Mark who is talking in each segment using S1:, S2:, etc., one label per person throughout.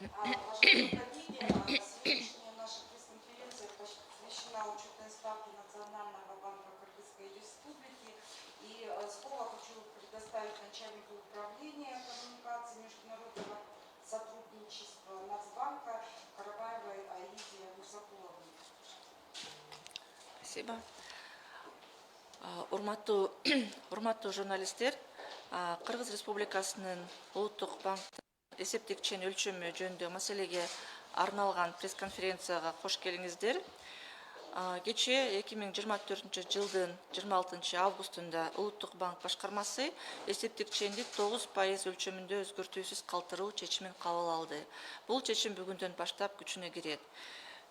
S1: Уважаемые коллеги, сегодняшняя наша пресс-конференция посвящена учетной ставке Национального банка Кыргызской Республики. И слово хочу предоставить начальнику управления коммуникации международного сотрудничества Нацбанка Карабаевой Аиде Мусакуловой.
S2: Спасибо. Урматтуу журналисттер, Кыргыз Республикасынын Улуттук банктын эсептик-чен өлчөмү жөнүндө маселеге арналган пресс-конференцияга кош келиңиздер. Кечээ 2024 жылдын 26 августунда Улуттук банк башкармасы эсептик-ченди 9% өлчөмүндө өзгөртүүсүз калтыруу чечимин кабыл алды. Бул чечим бүгүндөн баштап күчүнө кирет.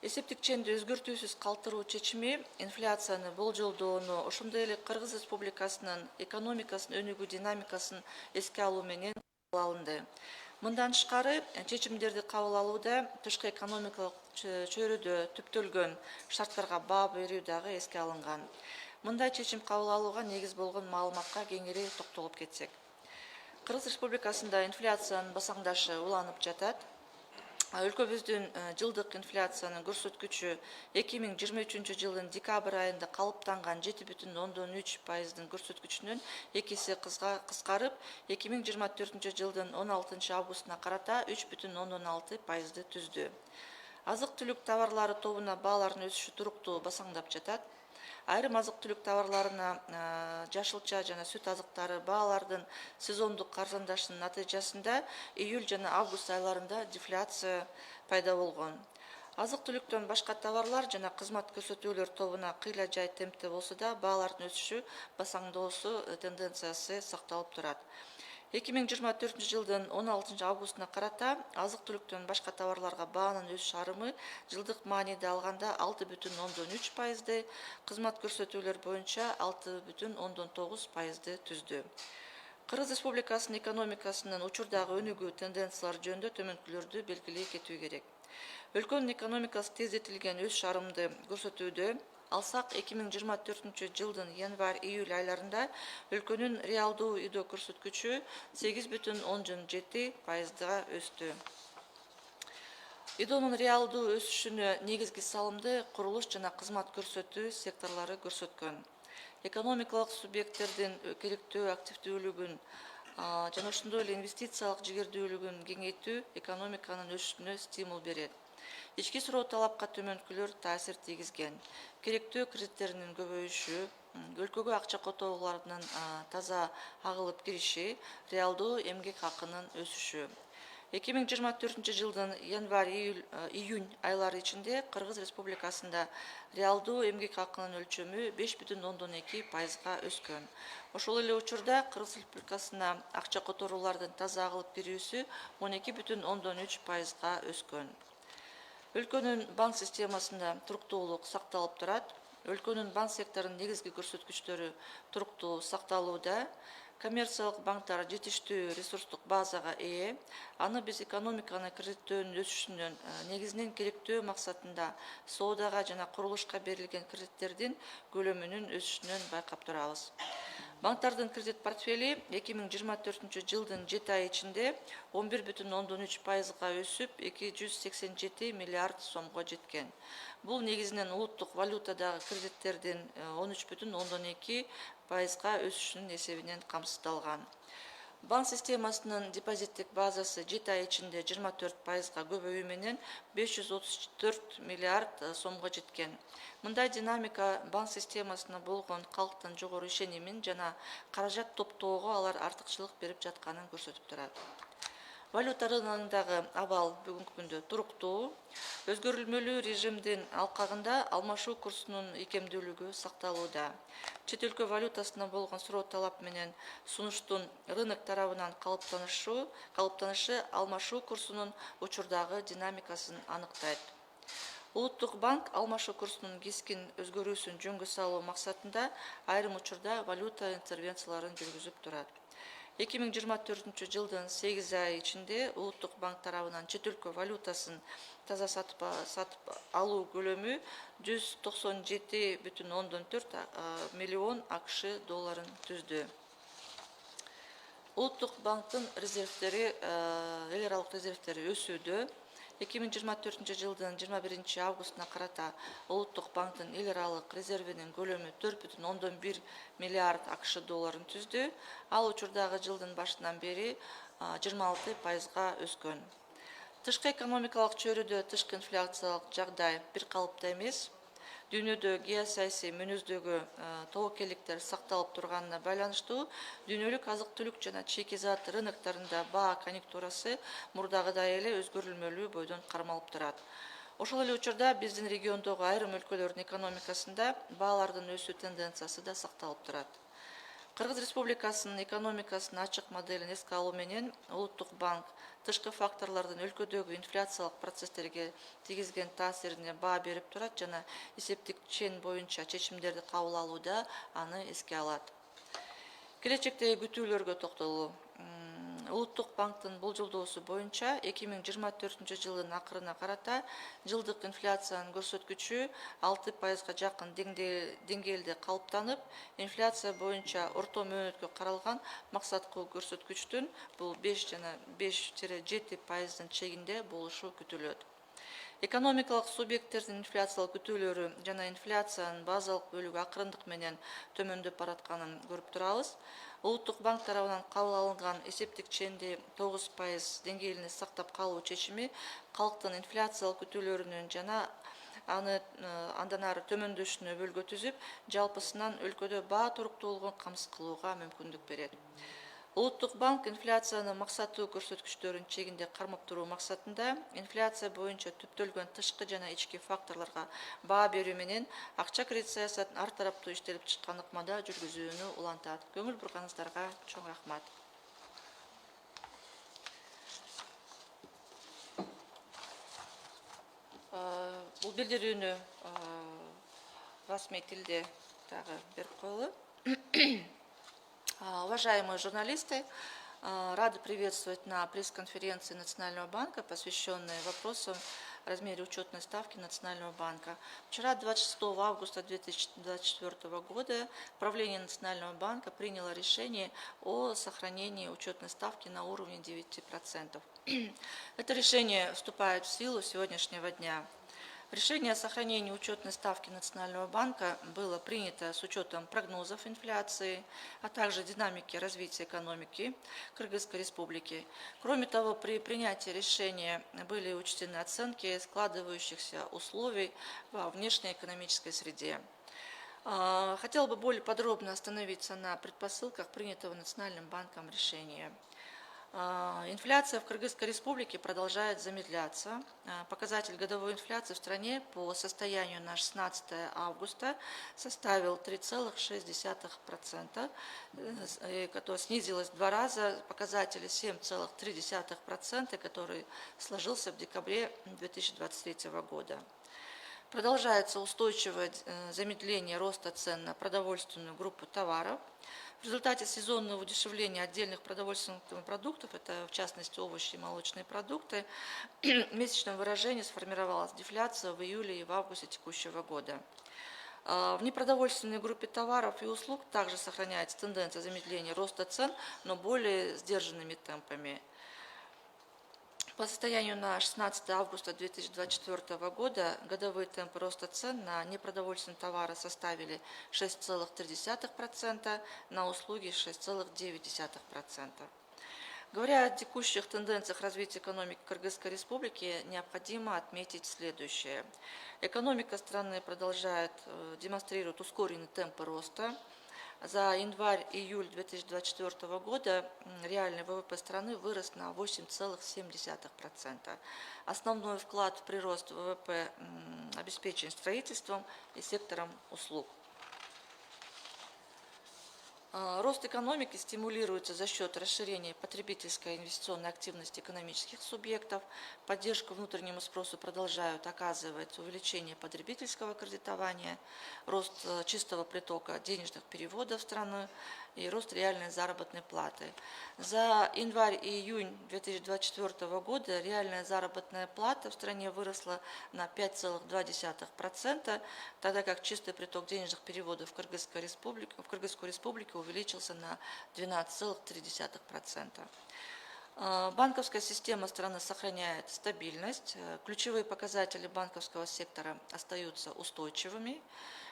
S2: Эсептик-ченди өзгөртүүсүз калтыруу чечими инфляцияны болжолдоону, ошондой эле Кыргыз Республикасынын экономикасынын өнүгүү динамикасын эске алуу менен кабыл алынды. Мындан тышкары чечимдерди кабыл алууда тышкы экономикалык чөйрөдө түптөлгөн шарттарга баа берүү дагы эске алынган. Мындай чечим кабыл алууга негиз болгон маалыматка кеңири токтолуп кетсек. Кыргыз Республикасында инфляциянын басаңдашы уланып жатат. Өлкөбүздүн жылдык инфляциянын көрсөткүчү 2023 жылдын декабрь айында калыптанган 7,3%дын көрсөткүчүнөн 2 эсе кыскарып, 2024 жылдын 16 августуна карата 3,6%ды түздү. Азык-түлүк товарлары тобуна баалардын өсүшү туруктуу басаңдап жатат. Айрым азык-түлүк товарларына жашылча жана сүт азыктары баалардын сезондук арзандашынын натыйжасында июль жана август айларында дефляция пайда болгон. Азык-түлүктөн башка товарлар жана кызмат көрсөтүүлөр тобуна кыйла жай темпте болсо да баалардын өсүшү басаңдоосу тенденциясы сакталып турат. 2024 жылдын 16 августуна карата азык-түлүктөн башка товарларга баанын өсүш арымы жылдык мааниде алганда 6,3%ды, кызмат көрсөтүүлөр боюнча 6,9%ды түздү. Кыргыз Республикасынын экономикасынын учурдагы өнүгүү тенденциялары жөнүндө төмөнкүлөрдү белгилей кетүү керек. Өлкөнүн экономикасы тездетилген өсүш арымды көрсөтүүдө. Алсак 2024 жылдын январь-июль айларында өлкөнүн реалдуу үйдө көрсөткүчү 8,17%га өстү. ИДОнун реалдуу өсүшүнө негизги салымды курулуш жана кызмат көрсөтүү секторлору көрсөткөн. Экономикалык субъекттердин керектөө активдүүлүгүн жана ошондой эле инвестициялык жигердүүлүгүн кеңейтүү экономиканын өсүшүнө стимул берет. Ички суроо талапка төмөнкүлөр таасир тийгизген. Керектөө кредиттеринин көбөйүшү, өлкөгө акча котоолорунун таза агылып кириши, реалдуу эмгек акынын өсүшү. 2024 жылдын январь-июнь айлары ичинде Кыргыз Республикасында реалдуу эмгек акынын өлчөмү 5,2%га өскөн. Ошол эле учурда Кыргыз Республикасына акча которуулардын таза агылып кирүүсү 12,3%га өскөн. Өлкөнүн банк системасында туруктуулук сакталып турат. Өлкөнүн банк секторунун негизги көрсөткүчтөрү туруктуу сакталууда. Коммерциялык банктар жетиштүү ресурстук базага ээ. Аны биз экономиканы кредиттөөнүн өсүшүнөн негизинен керектөө максатында соодага жана курулушка берилген кредиттердин көлөмүнүн өсүшүнөн байкап турабыз. Банктардын кредит портфели 2024 жылдын 7 ай ичинде 11,3%га өсүп, 287 миллиард сомго жеткен. Бул негизинен улуттук валютадагы кредиттердин 13,2%га өсүшүнүн эсебинен камсыздалган. Банк системасынын депозиттик базасы 7 ай ичинде 24%га көбөйүү менен 534 миллиард сомго жеткен. Мындай динамика банк системасына болгон калктын жогору ишенимин жана каражат топтоого алар артыкчылык берип жатканын көрсөтүп турат. Валюта рыногундагы абал бүгүнкү күндө туруктуу. Өзгөрүлмөлүү режимдин алкагында алмашуу курсунун ийкемдүүлүгү сакталууда. Чет өлкө валютасына болгон суроо талап менен сунуштун рынок тарабынан калыптанышы алмашуу курсунун учурдагы динамикасын аныктайт. Улуттук банк алмашуу курсунун кескин өзгөрүүсүн жөнгө салуу максатында айрым учурда валюта интервенцияларын жүргүзүп турат. 2024 жылдын 8 ай ичинде Улуттук банк тарабынан чет өлкө валютасын таза сатып алуу көлөмү 197,4 миллион АКШ долларын түздү. Улуттук банктын резервтери, эл аралык резервтери өсүүдө. 2024 жылдын 21 августуна карата Улуттук банктын эл аралык резервинин көлөмү 4,1 миллиард АКШ долларын түздү. Ал учурдагы жылдын башынан бери 26%га өскөн. Тышкы экономикалык чөйрөдө тышкы инфляциялык жагдай бир калыпта эмес. Дүйнөдө геосаясий мүнөздөгү тобокелдиктер сакталып турганына байланыштуу дүйнөлүк азык-түлүк жана чийки зат рыноктарында баа конъюнктурасы мурдагыдай эле өзгөрүлмөлүү бойдон кармалып турат. Ошол эле учурда биздин региондогу айрым өлкөлөрдүн экономикасында баалардын өсүү тенденциясы да сакталып турат. Кыргыз Республикасынын экономикасынын ачык моделин эске алуу менен Улуттук банк тышкы факторлордун өлкөдөгү инфляциялык процесстерге тийгизген таасирине баа берип турат жана эсептик чен боюнча чечимдерди кабыл алууда аны эске алат. Келечектеги күтүүлөргө токтолуу. Улуттук банктын болжолдоосу боюнча 2024 жылдын акырына карата жылдык инфляциянын көрсөткүчү 6%га жакын деңгээлде калыптанып, инфляция боюнча орто мөөнөткө каралган максаткы көрсөткүчтүн бул 5,7%-ын чегинде болушу күтүлөт. Экономикалык субъекттердин инфляциялык күтүүлөрү жана инфляциянын базалык бөлүгү акырындык менен төмөндөп баратканын көрүп турабыз. Улуттук банк тарабынан кабыл алынган эсептик ченди 9% деңгээлине сактап калуу чечими калктын инфляциялык күтүүлөрүнүн жана андан ары төмөндөшүнө бөлгө түзүп, жалпысынан өлкөдө баа туруктуулугун камсыз кылууга мүмкүндүк берет. Улуттук банк инфляцияны максаттуу көрсөткүчтөрүн чегинде кармап туруу максатында инфляция боюнча түптөлгөн тышкы жана ички факторлорго баа берүү менен акча кредит саясатын ар тараптуу иштелип чыккан ыкмада жүргүзүүнү улантат. Көңүл бурганыңыздарга чоң рахмат. Бул билдирүүнү расмий тилде дагы берип коелу. Уважаемые журналисты, рады приветствовать на пресс-конференции Национального банка, посвященной вопросам о размере учетной ставки Национального банка. Вчера, 26 августа 2024 года, правление Национального банка приняло решение о сохранении учетной ставки на уровне 9%. Это решение вступает в силу с сегодняшнего дня. Решение о сохранении учетной ставки Национального банка было принято с учетом прогнозов инфляции, а также динамики развития экономики Кыргызской Республики. Кроме того, при принятии решения были учтены оценки складывающихся условий во внешнеэкономической среде. Хотела бы более подробно остановиться на предпосылках принятого Национальным банком решения. Инфляция в Кыргызской Республике продолжает замедляться. Показатель годовой инфляции в стране по состоянию на 16 августа составил 3,6%, который снизилось в 2 раза показатели 7,3%, который сложился в декабре 2023 года. Продолжается устойчивое замедление роста цен на продовольственную группу товаров. В результате сезонного удешевления отдельных продовольственных продуктов, это в частности овощи и молочные продукты, в месячном выражении сформировалась дефляция в июле и в августе текущего года. В непродовольственной группе товаров и услуг также сохраняется тенденция замедления роста цен, но более сдержанными темпами. По состоянию на 16 августа 2024 года годовые темпы роста цен на непродовольственные товары составили 6,3%, на услуги 6,9%. Говоря о текущих тенденциях развития экономики Кыргызской Республики, необходимо отметить следующее. Экономика страны продолжает демонстрировать ускоренный темп роста. За январь-июль 2024 года реальный ВВП страны вырос на 8,7%. Основной вклад в прирост ВВП обеспечен строительством и сектором услуг. Рост экономики стимулируется за счет расширения потребительской и инвестиционной активности экономических субъектов. Поддержку внутреннему спросу продолжают оказывать увеличение потребительского кредитования, рост чистого притока денежных переводов в страну и рост реальной заработной платы. За январь и июнь 2024 года реальная заработная плата в стране выросла на 5,2%, тогда как чистый приток денежных переводов в Кыргызскую Республику увеличился на 12,3%. Банковская система страны сохраняет стабильность. Ключевые показатели банковского сектора остаются устойчивыми.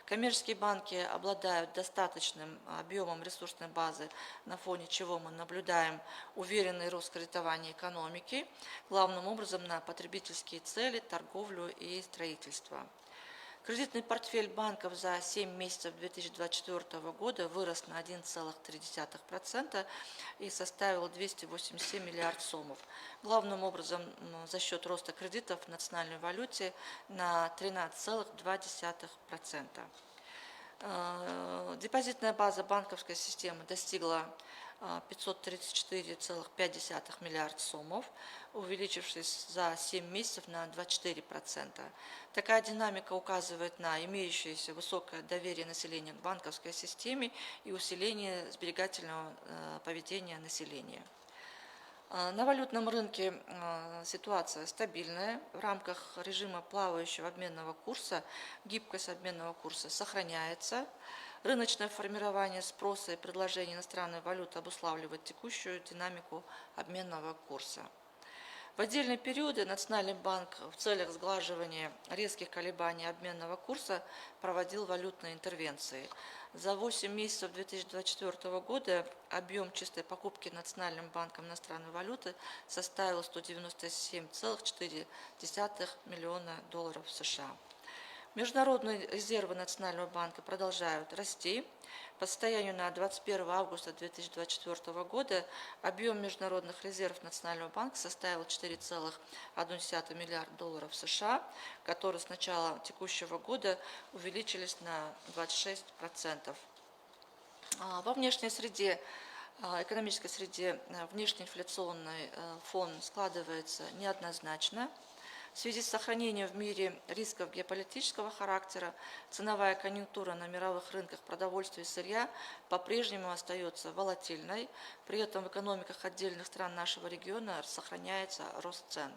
S2: Коммерческие банки обладают достаточным объемом ресурсной базы, на фоне чего мы наблюдаем уверенный рост кредитования экономики, главным образом на потребительские цели, торговлю и строительство. Кредитный портфель банков за 7 месяцев 2024 года вырос на 1,3% и составил 287 миллиардов сомов. Главным образом за счет роста кредитов в национальной валюте на 13,2%. Депозитная база банковской системы достигла 534,5 миллиарда сомов, увеличившись за 7 месяцев на 24%. Такая динамика указывает на имеющееся высокое доверие населения к банковской системе и усиление сберегательного поведения населения. На валютном рынке ситуация стабильная. В рамках режима плавающего обменного курса гибкость обменного курса сохраняется. Рыночное формирование спроса и предложения иностранной валюты обуславливает текущую динамику обменного курса. В отдельные периоды Национальный банк в целях сглаживания резких колебаний обменного курса проводил валютные интервенции. За 8 месяцев 2024 года объем чистой покупки Национальным банком иностранной валюты составил 197,4 миллиона долларов США. Международные резервы Национального банка продолжают расти. По состоянию на 21 августа 2024 года объем международных резервов Национального банка составил 4,1 миллиарда долларов США, которые с начала текущего года увеличились на 26%. Во внешней среде, экономической среде, внешнеинфляционный фон складывается неоднозначно. В связи с сохранением в мире рисков геополитического характера, ценовая конъюнктура на мировых рынках продовольствия и сырья по-прежнему остается волатильной, при этом в экономиках отдельных стран нашего региона сохраняется рост цен.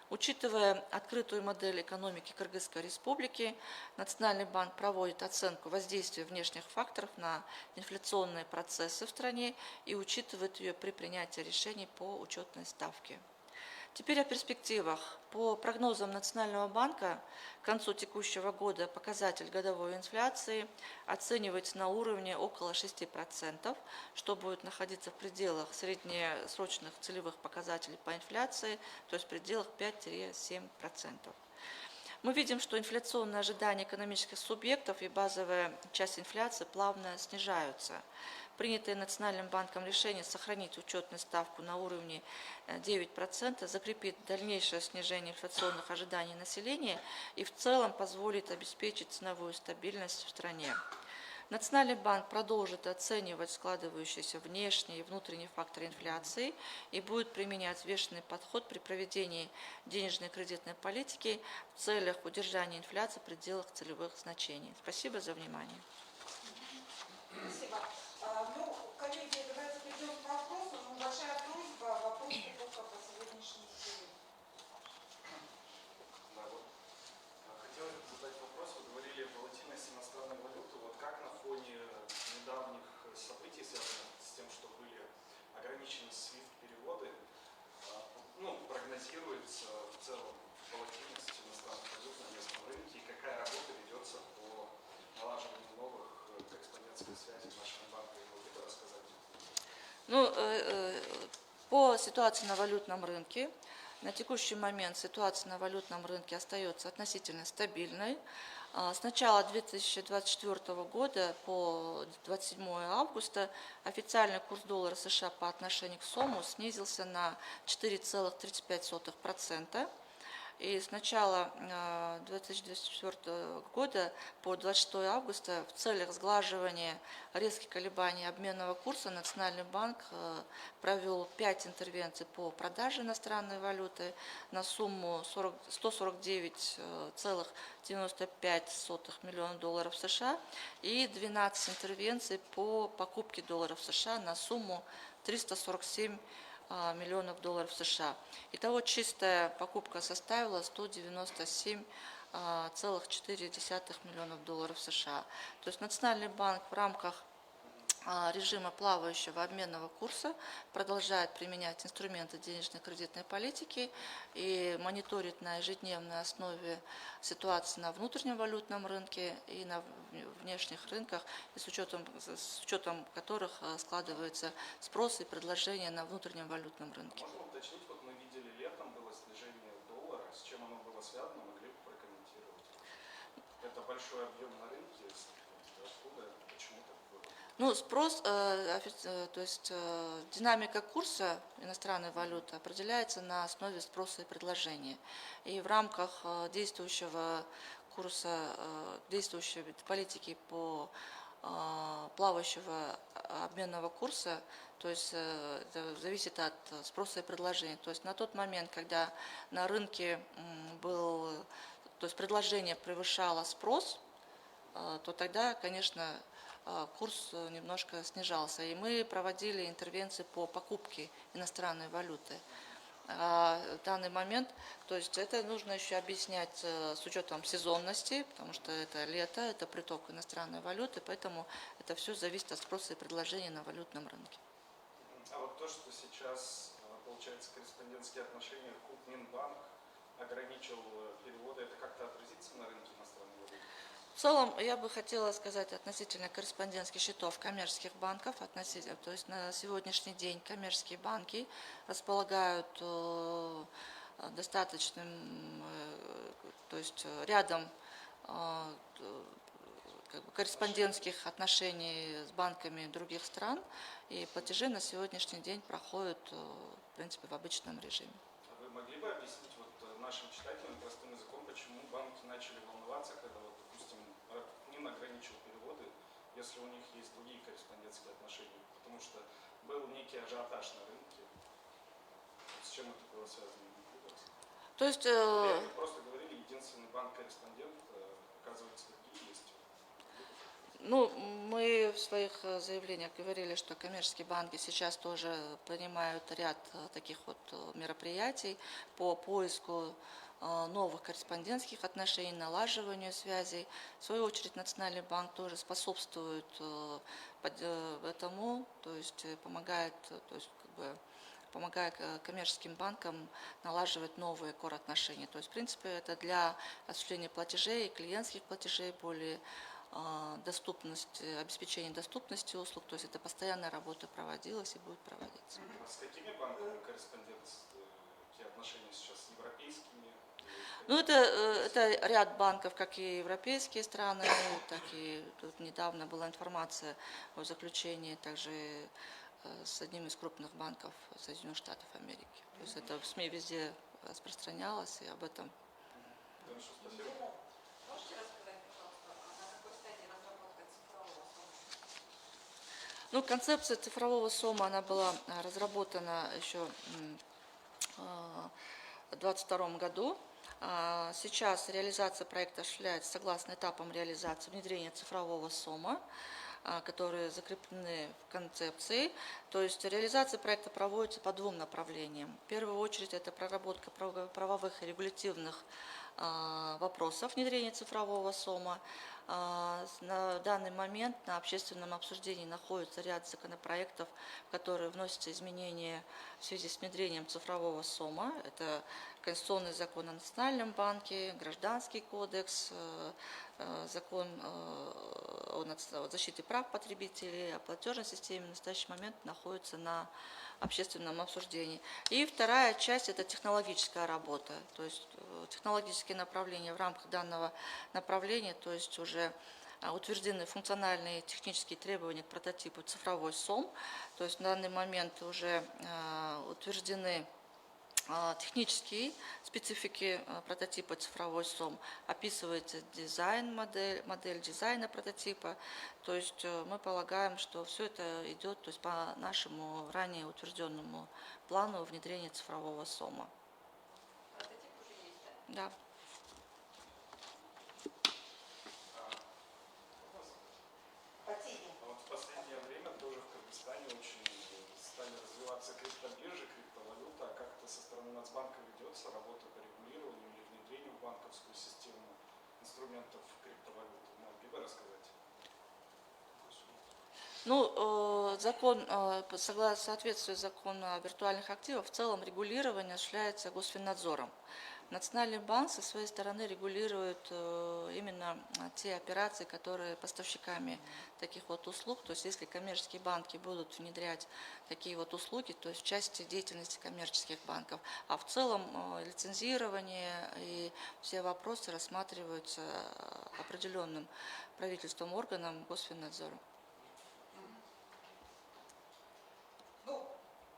S2: Учитывая открытую модель экономики Кыргызской Республики, Национальный банк проводит оценку воздействия внешних факторов на инфляционные процессы в стране и учитывает ее при принятии решений по учетной ставке. Теперь о перспективах. По прогнозам Национального банка, к концу текущего года показатель годовой инфляции оценивается на уровне около 6%, что будет находиться в пределах среднесрочных целевых показателей по инфляции, то есть в пределах 5-7%. Мы видим, что инфляционные ожидания экономических субъектов и базовая часть инфляции плавно снижаются. Принятое Национальным банком решение сохранить учетную ставку на уровне 9% закрепит дальнейшее снижение инфляционных ожиданий населения и в целом позволит обеспечить ценовую стабильность в стране. Национальный банк продолжит оценивать складывающиеся внешние и внутренние факторы инфляции и будет применять взвешенный подход при проведении денежной и кредитной политики в целях удержания инфляции в пределах целевых значений. Спасибо за внимание.
S1: Спасибо. Коллеги, давайте перейдем к вопросу. Большая просьба, вопросы только по сегодняшнему дню.
S3: Хотелось бы задать вопрос. Вы говорили о волатильности иностранной валюты. Вот как на фоне недавних событий, связанных с тем, что были ограничены SWIFT-переводы, прогнозируется в целом волатильность иностранных валют на местном рынке и какая работа ведется по налаживанию новых корреспондентских связей с нашим банком? Вы могли бы рассказать?
S2: По ситуации на валютном рынке, на текущий момент ситуация на валютном рынке остается относительно стабильной. С начала 2024 года по 27 августа официальный курс доллара США по отношению к СОМу снизился на 4,35%. И с начала 2024 года по 26 августа в целях сглаживания резких колебаний обменного курса Национальный банк провел 5 интервенций по продаже иностранной валюты на сумму 149,95 миллиона долларов США и 12 интервенций по покупке долларов США на сумму 347 миллионов долларов США. Итого чистая покупка составила 197,4 миллионов долларов США. То есть Национальный банк в рамках режима плавающего обменного курса, продолжает применять инструменты денежно-кредитной политики и мониторит на ежедневной основе ситуацию на внутреннем валютном рынке и на внешних рынках, и с учетом которых складывается спрос и предложение на внутреннем валютном рынке.
S3: Можно уточнить, вот мы видели летом было снижение доллара, с чем оно было связано, могли бы прокомментировать? Это большой объем на рынке, откуда, почему так было?
S2: Ну, спрос, то есть динамика курса иностранной валюты определяется на основе спроса и предложения. И в рамках действующего курса, действующей политики по плавающего обменного курса, то есть это зависит от спроса и предложения. То есть на тот момент, когда на рынке то есть предложение превышало спрос, то тогда, конечно, курс немножко снижался. И мы проводили интервенции по покупке иностранной валюты. В данный момент, то есть это нужно еще объяснять с учетом сезонности, потому что это лето, это приток иностранной валюты, поэтому это все зависит от спроса и предложения на валютном рынке.
S3: А вот то, что сейчас, получается, корреспондентские отношения, Минбанк ограничил переводы, это как-то отразится на рынке иностранной валюты?
S2: В целом, я бы хотела сказать относительно корреспондентских счетов коммерческих банков, то есть на сегодняшний день коммерческие банки располагают достаточным, то есть рядом корреспондентских отношений с банками других стран, и платежи на сегодняшний день проходят, в принципе, в обычном режиме.
S3: А вы могли бы объяснить вот нашим читателям простым языком, почему банки начали волноваться, когда, вот, допустим, Мин ограничил переводы, если у них есть другие корреспондентские отношения? Потому что был некий ажиотаж на рынке. С чем это было связано?
S2: То есть,
S3: Вы просто говорили, единственный банк-корреспондент, оказывается, другие есть.
S2: ну, мы в своих заявлениях говорили, что коммерческие банки сейчас тоже принимают ряд таких вот мероприятий по поиску новых корреспондентских отношений, налаживанию связей. В свою очередь, Национальный банк тоже способствует этому, то есть помогает, помогая коммерческим банкам налаживать новые кор-отношения. То есть, в принципе, это для осуществления платежей, клиентских платежей, более обеспечения доступности услуг. То есть это постоянная работа проводилась и будет проводиться.
S3: А с какими банками корреспондентские отношения сейчас? С европейскими?
S2: Ну, это ряд банков, как и европейские страны, так и тут недавно была информация о заключении также с одним из крупных банков Соединенных Штатов Америки. То есть это в СМИ везде распространялось, и об этом.
S3: Хорошо, спасибо.
S1: Можете рассказать, пожалуйста, на какой стадии разработка цифрового СОМа?
S2: Ну, концепция цифрового СОМа, она была разработана еще в 2022 году. Сейчас реализация проекта осуществляется согласно этапам реализации внедрения цифрового СОМа, которые закреплены в концепции. То есть реализация проекта проводится по двум направлениям. В первую очередь это проработка правовых и регулятивных вопросов внедрения цифрового СОМа. На данный момент на общественном обсуждении находится ряд законопроектов, в которые вносятся изменения в связи с внедрением цифрового СОМа. Это Конституционный закон о Национальном банке, Гражданский кодекс, закон о защите прав потребителей, о платежной системе в настоящий момент находится на общественном обсуждении. И вторая часть – это технологическая работа, то есть технологические направления. В рамках данного направления, то есть уже утверждены функциональные технические требования к прототипу цифровой СОМ, то есть на данный момент уже утверждены технические специфики прототипа цифровой СОМ, описывается дизайн, модель дизайна прототипа. То есть мы полагаем, что все это идет, то есть по нашему ранее утвержденному плану внедрения цифрового СОМа.
S1: Прототип уже есть, да?
S2: Да.
S3: А вот в последнее время тоже в Кыргызстане очень стали развиваться криптобиржи, криптовалюта. А как это со стороны Нацбанка ведется, работа по регулированию или внедрению в банковскую систему инструментов криптовалюты? Могли бы рассказать?
S2: Ну, соответствуя закону о виртуальных активах, в целом регулирование осуществляется Госфиннадзором. Национальный банк со своей стороны регулирует именно те операции, которые поставщиками таких вот услуг, то есть если коммерческие банки будут внедрять такие вот услуги, то есть в части деятельности коммерческих банков, а в целом лицензирование и все вопросы рассматриваются определенным правительством органом Госфиннадзора.
S1: Ну,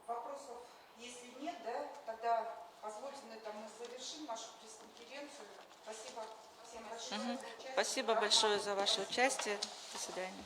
S1: вопросов, если нет, да, тогда позвольте на этом мы завершим нашу пресс-конференцию. Спасибо всем большое за участие.
S2: Спасибо большое за ваше участие. До свидания.